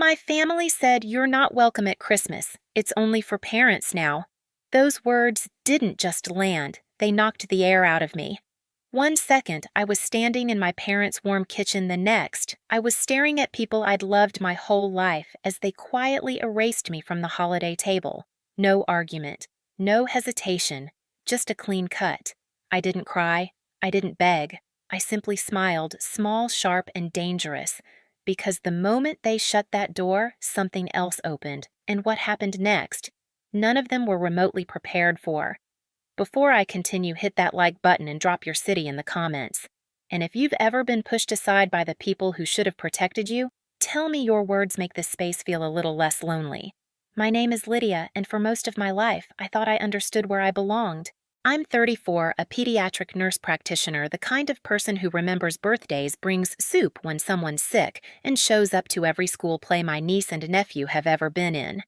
My family said, "You're not welcome at Christmas. It's only for parents now." Those words didn't just land, they knocked the air out of me. One second, I was standing in my parents' warm kitchen. The next, I was staring at people I'd loved my whole life as they quietly erased me from the holiday table. No argument, no hesitation, just a clean cut. I didn't cry. I didn't beg. I simply smiled, small, sharp, and dangerous. Because the moment they shut that door, something else opened. And what happened next? None of them were remotely prepared for. Before I continue, hit that like button and drop your city in the comments. And if you've ever been pushed aside by the people who should have protected you, tell me your words make this space feel a little less lonely. My name is Lydia, and for most of my life, I thought I understood where I belonged. I'm 34, a pediatric nurse practitioner, the kind of person who remembers birthdays, brings soup when someone's sick, and shows up to every school play my niece and nephew have ever been in.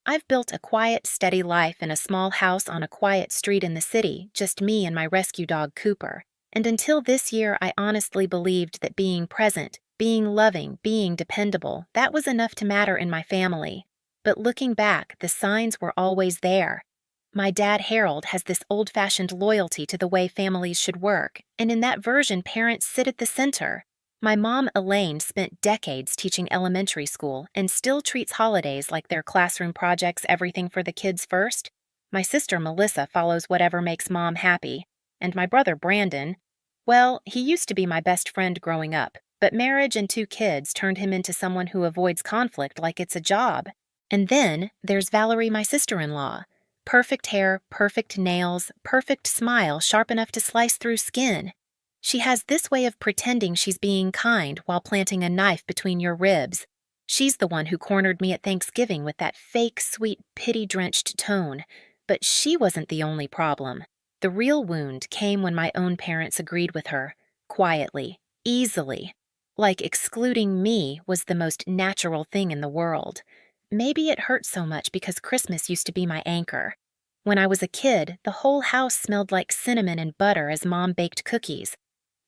I've built a quiet, steady life in a small house on a quiet street in the city, just me and my rescue dog Cooper. And until this year, I honestly believed that being present, being loving, being dependable, that was enough to matter in my family. But looking back, the signs were always there. My dad, Harold, has this old-fashioned loyalty to the way families should work, and in that version, parents sit at the center. My mom, Elaine, spent decades teaching elementary school and still treats holidays like their classroom projects, everything for the kids first. My sister, Melissa, follows whatever makes mom happy. And my brother, Brandon, well, he used to be my best friend growing up, but marriage and 2 kids turned him into someone who avoids conflict like it's a job. And then there's Valerie, my sister-in-law. Perfect hair, perfect nails, perfect smile sharp enough to slice through skin. She has this way of pretending she's being kind while planting a knife between your ribs. She's the one who cornered me at Thanksgiving with that fake, sweet, pity-drenched tone. But she wasn't the only problem. The real wound came when my own parents agreed with her, quietly, easily. Like excluding me was the most natural thing in the world. Maybe it hurt so much because Christmas used to be my anchor. When I was a kid, the whole house smelled like cinnamon and butter as Mom baked cookies.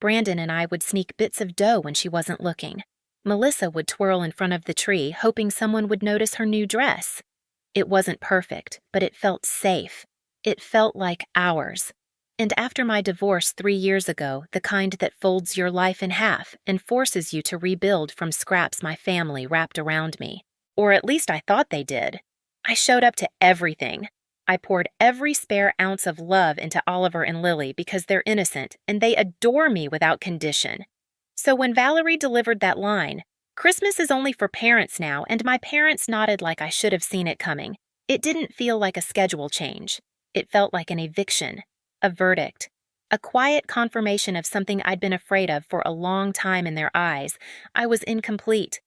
Brandon and I would sneak bits of dough when she wasn't looking. Melissa would twirl in front of the tree, hoping someone would notice her new dress. It wasn't perfect, but it felt safe. It felt like ours. And after my divorce 3 years ago, the kind that folds your life in half and forces you to rebuild from scraps my family wrapped around me. Or at least I thought they did. I showed up to everything. I poured every spare ounce of love into Oliver and Lily because they're innocent and they adore me without condition. So when Valerie delivered that line, "Christmas is only for parents now," and my parents nodded like I should have seen it coming, it didn't feel like a schedule change. It felt like an eviction, a verdict, a quiet confirmation of something I'd been afraid of for a long time in their eyes. I was incomplete.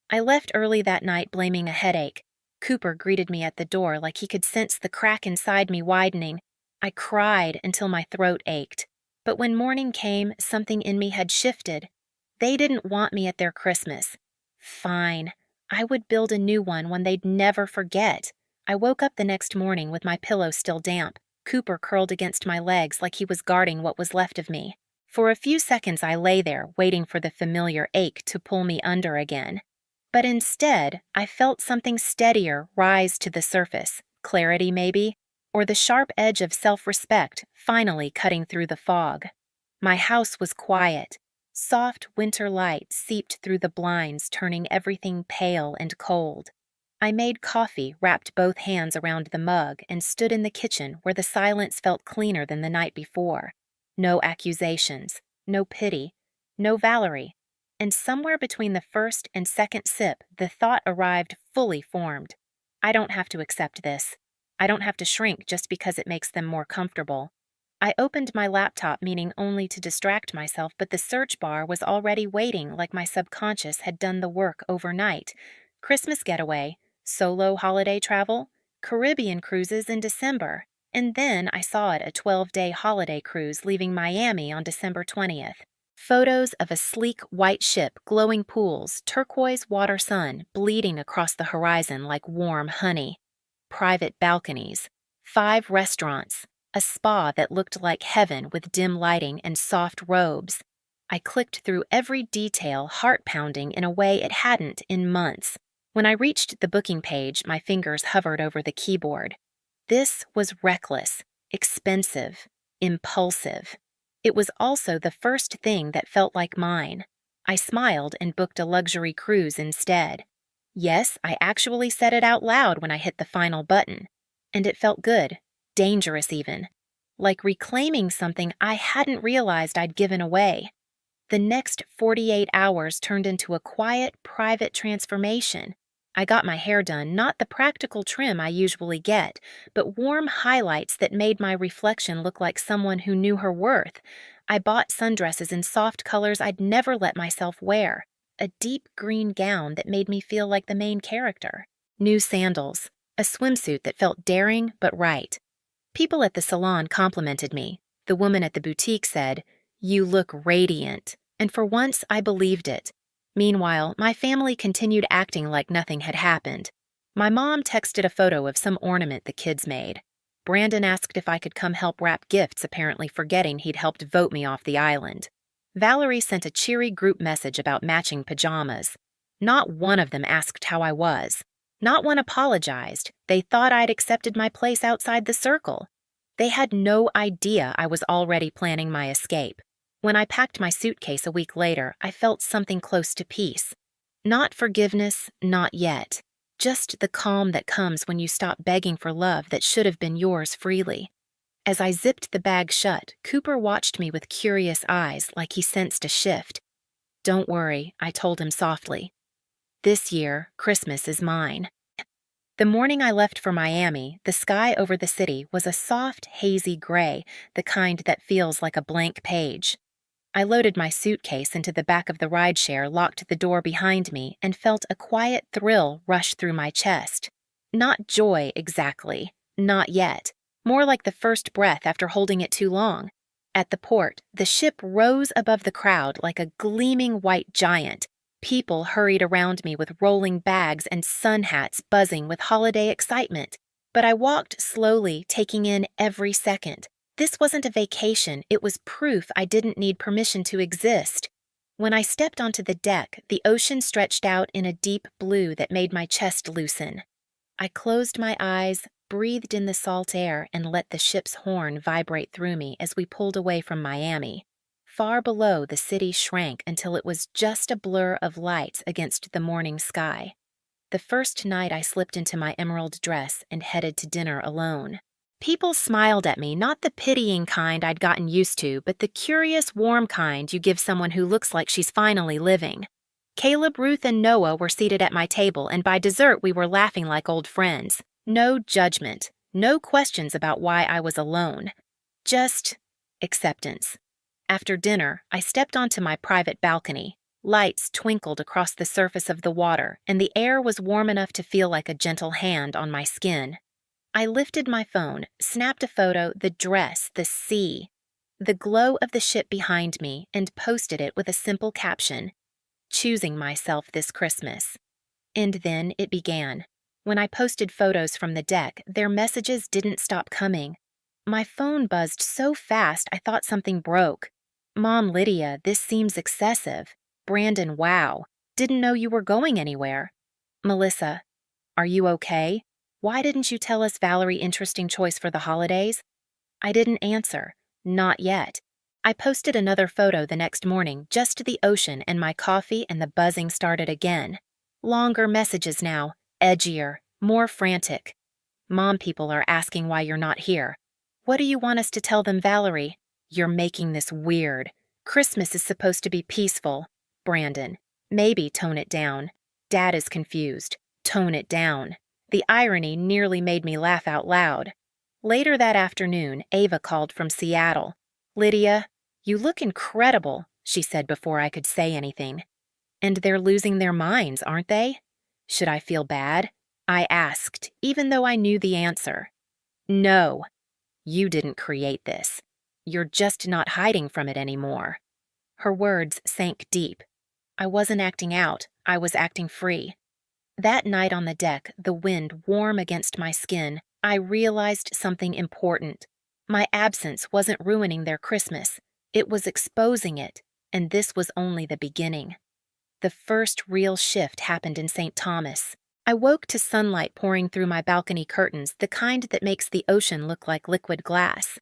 I left early that night blaming a headache. Cooper greeted me at the door like he could sense the crack inside me widening. I cried until my throat ached. But when morning came, something in me had shifted. They didn't want me at their Christmas. Fine. I would build a new one they'd never forget. I woke up the next morning with my pillow still damp, Cooper curled against my legs like he was guarding what was left of me. For a few seconds I lay there, waiting for the familiar ache to pull me under again. But instead, I felt something steadier rise to the surface, clarity maybe, or the sharp edge of self-respect finally cutting through the fog. My house was quiet. Soft winter light seeped through the blinds, turning everything pale and cold. I made coffee, wrapped both hands around the mug, and stood in the kitchen where the silence felt cleaner than the night before. No accusations, no pity, no Valerie. And somewhere between the first and second sip, the thought arrived fully formed. I don't have to accept this. I don't have to shrink just because it makes them more comfortable. I opened my laptop, meaning only to distract myself, but the search bar was already waiting like my subconscious had done the work overnight. Christmas getaway, solo holiday travel, Caribbean cruises in December. And then I saw it, a 12-day holiday cruise leaving Miami on December 20th. Photos of a sleek white ship, glowing pools, turquoise water sun bleeding across the horizon like warm honey. Private balconies, 5 restaurants, a spa that looked like heaven with dim lighting and soft robes. I clicked through every detail, heart pounding in a way it hadn't in months. When I reached the booking page, my fingers hovered over the keyboard. This was reckless, expensive, impulsive. It was also the first thing that felt like mine. I smiled and booked a luxury cruise instead. Yes, I actually said it out loud when I hit the final button. And it felt good, dangerous even. Like reclaiming something I hadn't realized I'd given away. The next 48 hours turned into a quiet, private transformation. I got my hair done, not the practical trim I usually get, but warm highlights that made my reflection look like someone who knew her worth. I bought sundresses in soft colors I'd never let myself wear, a deep green gown that made me feel like the main character, new sandals, a swimsuit that felt daring but right. People at the salon complimented me. The woman at the boutique said, "You look radiant," and for once I believed it. Meanwhile, my family continued acting like nothing had happened. My mom texted a photo of some ornament the kids made. Brandon asked if I could come help wrap gifts, apparently forgetting he'd helped vote me off the island. Valerie sent a cheery group message about matching pajamas. Not one of them asked how I was. Not one apologized. They thought I'd accepted my place outside the circle. They had no idea I was already planning my escape. When I packed my suitcase a week later, I felt something close to peace. Not forgiveness, not yet. Just the calm that comes when you stop begging for love that should have been yours freely. As I zipped the bag shut, Cooper watched me with curious eyes like he sensed a shift. "Don't worry," I told him softly. "This year, Christmas is mine." The morning I left for Miami, the sky over the city was a soft, hazy gray, the kind that feels like a blank page. I loaded my suitcase into the back of the rideshare, locked the door behind me, and felt a quiet thrill rush through my chest. Not joy, exactly. Not yet. More like the first breath after holding it too long. At the port, the ship rose above the crowd like a gleaming white giant. People hurried around me with rolling bags and sun hats buzzing with holiday excitement. But I walked slowly, taking in every second. This wasn't a vacation, it was proof I didn't need permission to exist. When I stepped onto the deck, the ocean stretched out in a deep blue that made my chest loosen. I closed my eyes, breathed in the salt air, and let the ship's horn vibrate through me as we pulled away from Miami. Far below, the city shrank until it was just a blur of lights against the morning sky. The first night I slipped into my emerald dress and headed to dinner alone. People smiled at me, not the pitying kind I'd gotten used to, but the curious, warm kind you give someone who looks like she's finally living. Caleb, Ruth, and Noah were seated at my table, and by dessert we were laughing like old friends. No judgment, no questions about why I was alone. Just acceptance. After dinner, I stepped onto my private balcony. Lights twinkled across the surface of the water, and the air was warm enough to feel like a gentle hand on my skin. I lifted my phone, snapped a photo, the dress, the sea, the glow of the ship behind me, and posted it with a simple caption, "Choosing myself this Christmas." And then it began. When I posted photos from the deck, their messages didn't stop coming. My phone buzzed so fast I thought something broke. "Mom, Lydia, this seems excessive." "Brandon, wow. Didn't know you were going anywhere." "Melissa, are you okay? Why didn't you tell us Valerie interesting choice for the holidays?" I didn't answer. Not yet. I posted another photo the next morning, just the ocean and my coffee, and the buzzing started again. Longer messages now, edgier, more frantic. "Mom, people are asking why you're not here. What do you want us to tell them, Valerie? You're making this weird. Christmas is supposed to be peaceful." Brandon, "Maybe tone it down." Dad is confused. "Tone it down." The irony nearly made me laugh out loud. Later that afternoon, Ava called from Seattle. "Lydia, you look incredible," she said before I could say anything. "And they're losing their minds, aren't they?" Should I feel bad? I asked, even though I knew the answer. "No, you didn't create this. You're just not hiding from it anymore." Her words sank deep. I wasn't acting out, I was acting free. That night on the deck, the wind warm against my skin, I realized something important. My absence wasn't ruining their Christmas. It was exposing it, and this was only the beginning. The first real shift happened in St. Thomas. I woke to sunlight pouring through my balcony curtains, the kind that makes the ocean look like liquid glass.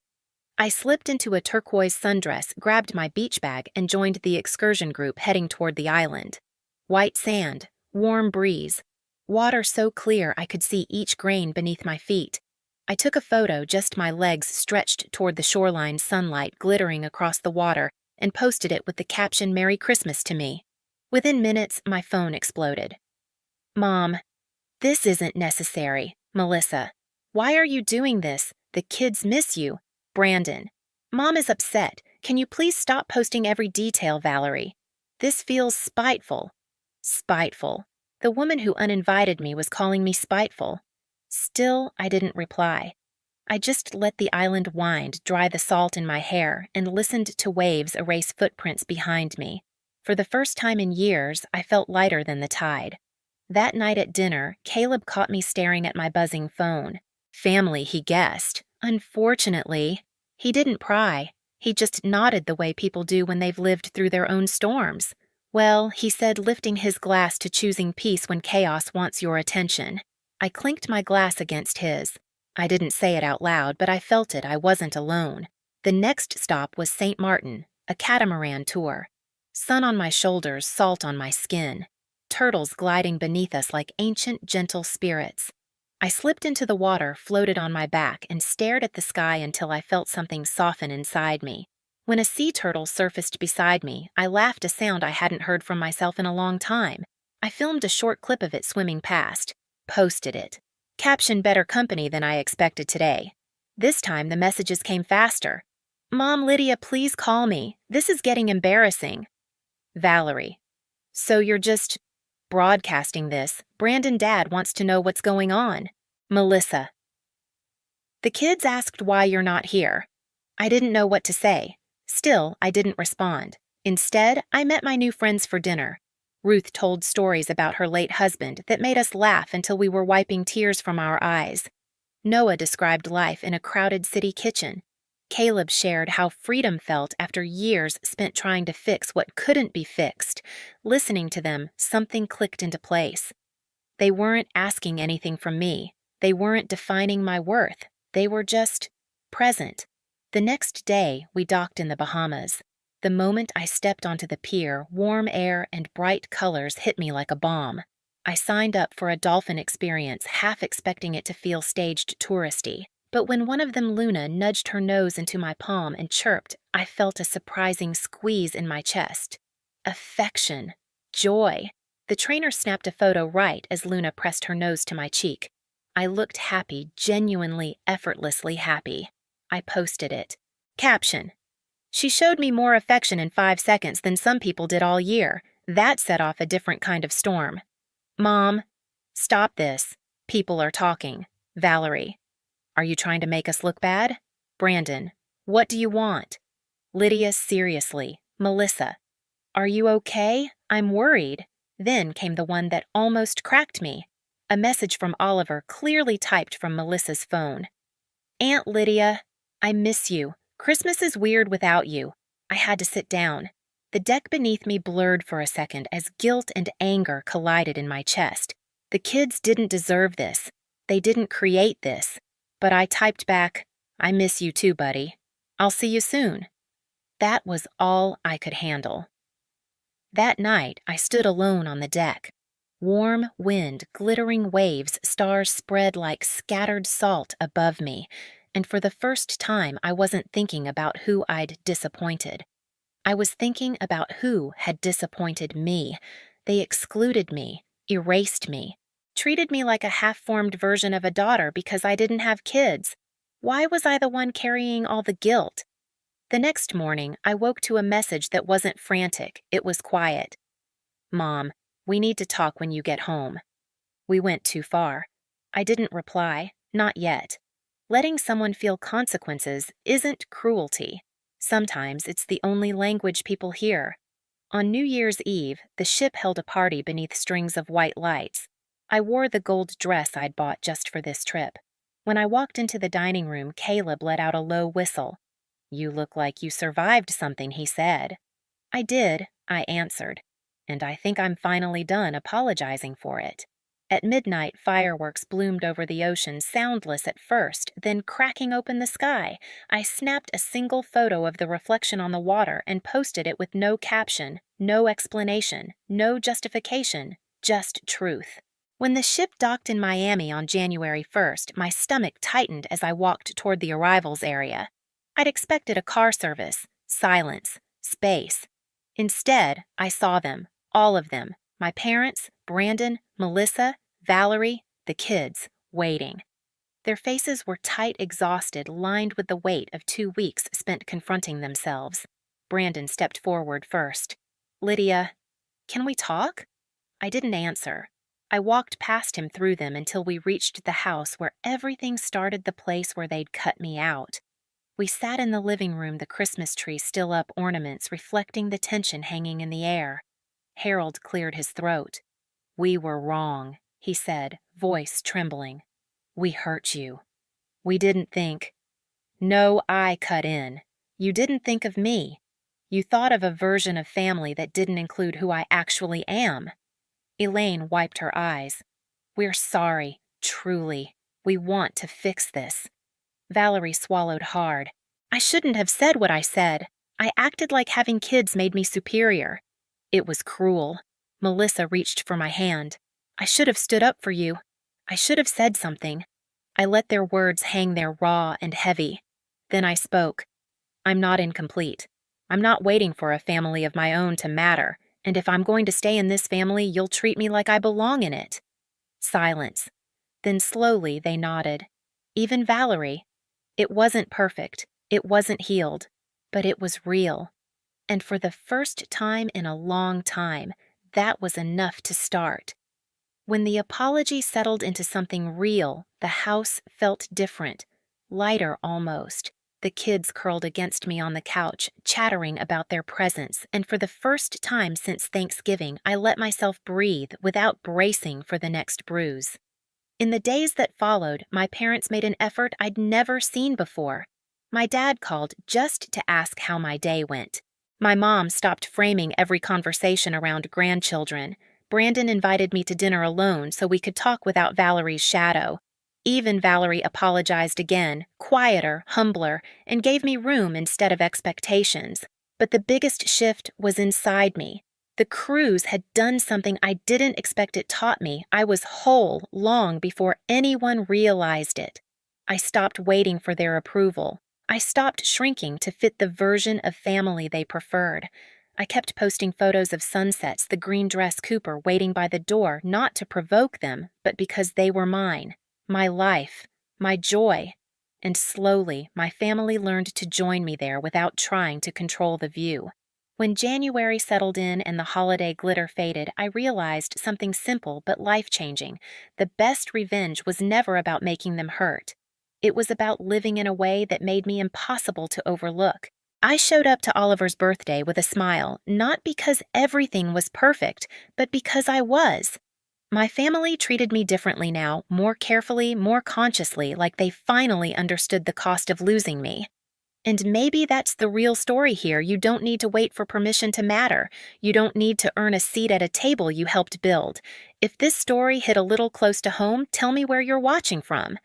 I slipped into a turquoise sundress, grabbed my beach bag, and joined the excursion group heading toward the island. White sand, warm breeze, water so clear I could see each grain beneath my feet. I took a photo, just my legs stretched toward the shoreline, sunlight glittering across the water, and posted it with the caption "Merry Christmas" to me. Within minutes, my phone exploded. "Mom, this isn't necessary. Melissa, why are you doing this? The kids miss you. Brandon, Mom is upset. Can you please stop posting every detail, Valerie? This feels spiteful." Spiteful. The woman who uninvited me was calling me spiteful. Still, I didn't reply. I just let the island wind dry the salt in my hair and listened to waves erase footprints behind me. For the first time in years, I felt lighter than the tide. That night at dinner, Caleb caught me staring at my buzzing phone. Family, he guessed. Unfortunately, he didn't pry. He just nodded the way people do when they've lived through their own storms. "Well," he said, lifting his glass to choosing peace when chaos wants your attention. I clinked my glass against his. I didn't say it out loud, but I felt it. I wasn't alone. The next stop was St. Martin, a catamaran tour. Sun on my shoulders, salt on my skin. Turtles gliding beneath us like ancient, gentle spirits. I slipped into the water, floated on my back, and stared at the sky until I felt something soften inside me. When a sea turtle surfaced beside me, I laughed, a sound I hadn't heard from myself in a long time. I filmed a short clip of it swimming past. Posted it. Caption: better company than I expected today. This time the messages came faster. "Mom, Lydia, please call me. This is getting embarrassing." Valerie. "So you're just broadcasting this? Brandon Dad wants to know what's going on." Melissa. "The kids asked why you're not here." I didn't know what to say. Still, I didn't respond. Instead, I met my new friends for dinner. Ruth told stories about her late husband that made us laugh until we were wiping tears from our eyes. Noah described life in a crowded city kitchen. Caleb shared how freedom felt after years spent trying to fix what couldn't be fixed. Listening to them, something clicked into place. They weren't asking anything from me. They weren't defining my worth. They were just present. The next day, we docked in the Bahamas. The moment I stepped onto the pier, warm air and bright colors hit me like a bomb. I signed up for a dolphin experience, half expecting it to feel staged touristy. But when one of them, Luna, nudged her nose into my palm and chirped, I felt a surprising squeeze in my chest. Affection. Joy. The trainer snapped a photo right as Luna pressed her nose to my cheek. I looked happy, genuinely, effortlessly happy. I posted it. Caption: "She showed me more affection in 5 seconds than some people did all year." That set off a different kind of storm. "Mom, stop this. People are talking." Valerie. "Are you trying to make us look bad?" Brandon. "What do you want?" Lydia, seriously. Melissa. "Are you okay? I'm worried." Then came the one that almost cracked me. A message from Oliver, clearly typed from Melissa's phone. "Aunt Lydia, I miss you. Christmas is weird without you." I had to sit down. The deck beneath me blurred for a second as guilt and anger collided in my chest. The kids didn't deserve this. They didn't create this. But I typed back, "I miss you too, buddy. I'll see you soon." That was all I could handle. That night, I stood alone on the deck. Warm wind, glittering waves, stars spread like scattered salt above me. And for the first time, I wasn't thinking about who I'd disappointed. I was thinking about who had disappointed me. They excluded me, erased me, treated me like a half-formed version of a daughter because I didn't have kids. Why was I the one carrying all the guilt? The next morning, I woke to a message that wasn't frantic, it was quiet. "Mom, we need to talk when you get home." We went too far. I didn't reply, not yet. Letting someone feel consequences isn't cruelty. Sometimes it's the only language people hear. On New Year's Eve, the ship held a party beneath strings of white lights. I wore the gold dress I'd bought just for this trip. When I walked into the dining room, Caleb let out a low whistle. "You look like you survived something," he said. "I did," I answered, "and I think I'm finally done apologizing for it." At midnight, fireworks bloomed over the ocean, soundless at first, then cracking open the sky. I snapped a single photo of the reflection on the water and posted it with no caption, no explanation, no justification, just truth. When the ship docked in Miami on January 1st, my stomach tightened as I walked toward the arrivals area. I'd expected a car service, silence, space. Instead, I saw them, all of them, my parents, Brandon, Melissa, Valerie, the kids, waiting. Their faces were tight, exhausted, lined with the weight of 2 weeks spent confronting themselves. Brandon stepped forward first. "Lydia, can we talk?" I didn't answer. I walked past him through them until we reached the house where everything started, the place where they'd cut me out. We sat in the living room, the Christmas tree still up, ornaments reflecting the tension hanging in the air. Harold cleared his throat. "We were wrong," he said, voice trembling. "We hurt you. We didn't think." "No, I cut in. You didn't think of me. You thought of a version of family that didn't include who I actually am." Elaine wiped her eyes. "We're sorry, truly. We want to fix this." Valerie swallowed hard. "I shouldn't have said what I said. I acted like having kids made me superior. It was cruel." Melissa reached for my hand. "I should have stood up for you. I should have said something." I let their words hang there raw and heavy. Then I spoke. "I'm not incomplete. I'm not waiting for a family of my own to matter, and if I'm going to stay in this family, you'll treat me like I belong in it." Silence. Then slowly they nodded. Even Valerie. It wasn't perfect. It wasn't healed. But it was real. And for the first time in a long time, that was enough to start. When the apology settled into something real, the house felt different, lighter almost. The kids curled against me on the couch, chattering about their presents, and for the first time since Thanksgiving, I let myself breathe without bracing for the next bruise. In the days that followed, my parents made an effort I'd never seen before. My dad called just to ask how my day went. My mom stopped framing every conversation around grandchildren. Brandon invited me to dinner alone so we could talk without Valerie's shadow. Even Valerie apologized again, quieter, humbler, and gave me room instead of expectations. But the biggest shift was inside me. The cruise had done something I didn't expect it taught me. I was whole long before anyone realized it. I stopped waiting for their approval. I stopped shrinking to fit the version of family they preferred. I kept posting photos of sunsets, the green dress Cooper waiting by the door, not to provoke them, but because they were mine, my life, my joy. And slowly, my family learned to join me there without trying to control the view. When January settled in and the holiday glitter faded, I realized something simple but life-changing. The best revenge was never about making them hurt. It was about living in a way that made me impossible to overlook. I showed up to Oliver's birthday with a smile, not because everything was perfect, but because I was. My family treated me differently now, more carefully, more consciously, like they finally understood the cost of losing me. And maybe that's the real story here. You don't need to wait for permission to matter. You don't need to earn a seat at a table you helped build. If this story hit a little close to home, tell me where you're watching from.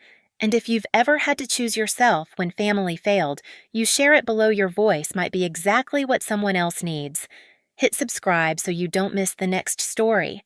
And if you've ever had to choose yourself when family failed, you share it below. Your voice might be exactly what someone else needs. Hit subscribe so you don't miss the next story.